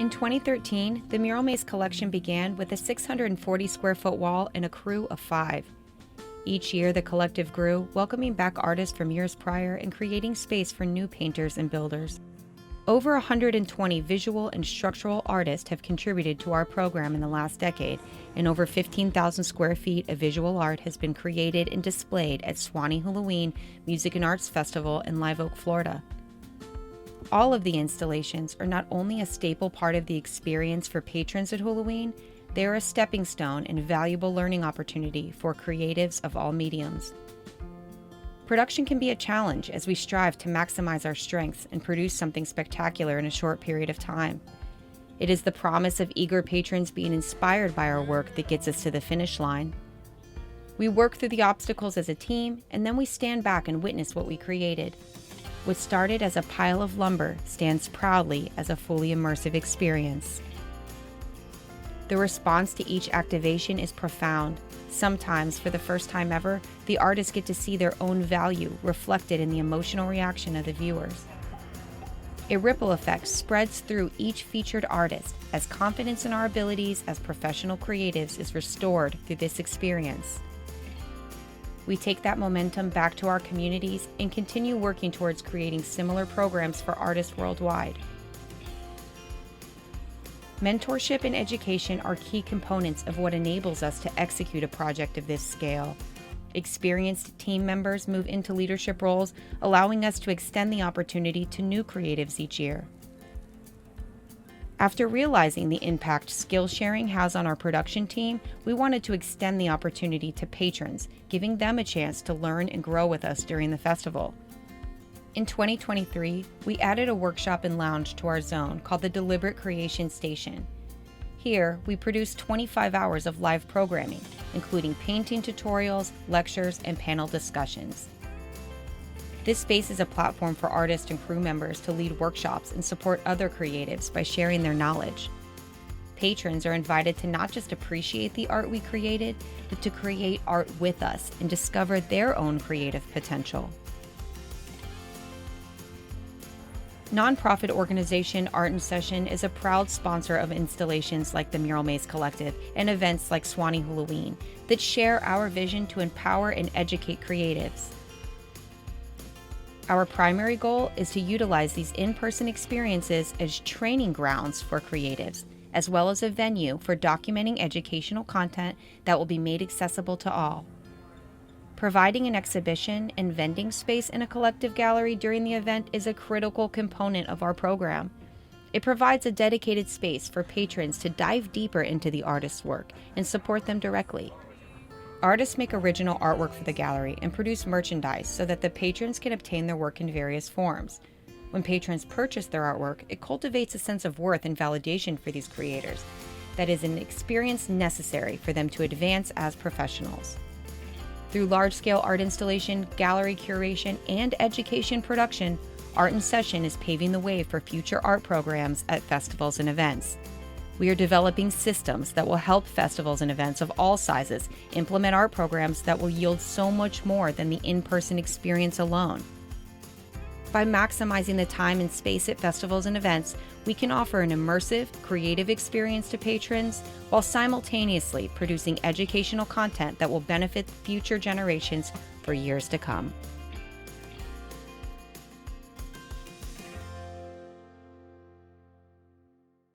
In 2013, the Mural Maze collection began with a 640 square foot wall and a crew of 5. Each year, the collective grew, welcoming back artists from years prior and creating space for new painters and builders. Over 120 visual and structural artists have contributed to our program in the last decade, and over 15,000 square feet of visual art has been created and displayed at Suwannee Hulaween Music and Arts Festival in Live Oak, Florida. All of the installations are not only a staple part of the experience for patrons at Hulaween, they are a stepping stone and valuable learning opportunity for creatives of all mediums. Production can be a challenge as we strive to maximize our strengths and produce something spectacular in a short period of time. It is the promise of eager patrons being inspired by our work that gets us to the finish line. We work through the obstacles as a team, and then we stand back and witness what we created. What started as a pile of lumber stands proudly as a fully immersive experience. The response to each activation is profound. Sometimes, for the first time ever, the artists get to see their own value reflected in the emotional reaction of the viewers. A ripple effect spreads through each featured artist as confidence in our abilities as professional creatives is restored through this experience. We take that momentum back to our communities and continue working towards creating similar programs for artists worldwide. Mentorship and education are key components of what enables us to execute a project of this scale. Experienced team members move into leadership roles, allowing us to extend the opportunity to new creatives each year. After realizing the impact skill sharing has on our production team, we wanted to extend the opportunity to patrons, giving them a chance to learn and grow with us during the festival. In 2023, we added a workshop and lounge to our zone called the Deliberate Creation Station. Here, we produce 25 hours of live programming, including painting tutorials, lectures, and panel discussions. This space is a platform for artists and crew members to lead workshops and support other creatives by sharing their knowledge. Patrons are invited to not just appreciate the art we created, but to create art with us and discover their own creative potential. Nonprofit organization Art in Session is a proud sponsor of installations like the Mural Maze Collective and events like Suwannee Hulaween that share our vision to empower and educate creatives. Our primary goal is to utilize these in-person experiences as training grounds for creatives, as well as a venue for documenting educational content that will be made accessible to all. Providing an exhibition and vending space in a collective gallery during the event is a critical component of our program. It provides a dedicated space for patrons to dive deeper into the artist's work and support them directly. Artists make original artwork for the gallery and produce merchandise so that the patrons can obtain their work in various forms. When patrons purchase their artwork, it cultivates a sense of worth and validation for these creators. That is an experience necessary for them to advance as professionals. Through large-scale art installation, gallery curation, and education production, Art in Session is paving the way for future art programs at festivals and events. We are developing systems that will help festivals and events of all sizes implement art programs that will yield so much more than the in-person experience alone. By maximizing the time and space at festivals and events, we can offer an immersive, creative experience to patrons while simultaneously producing educational content that will benefit future generations for years to come.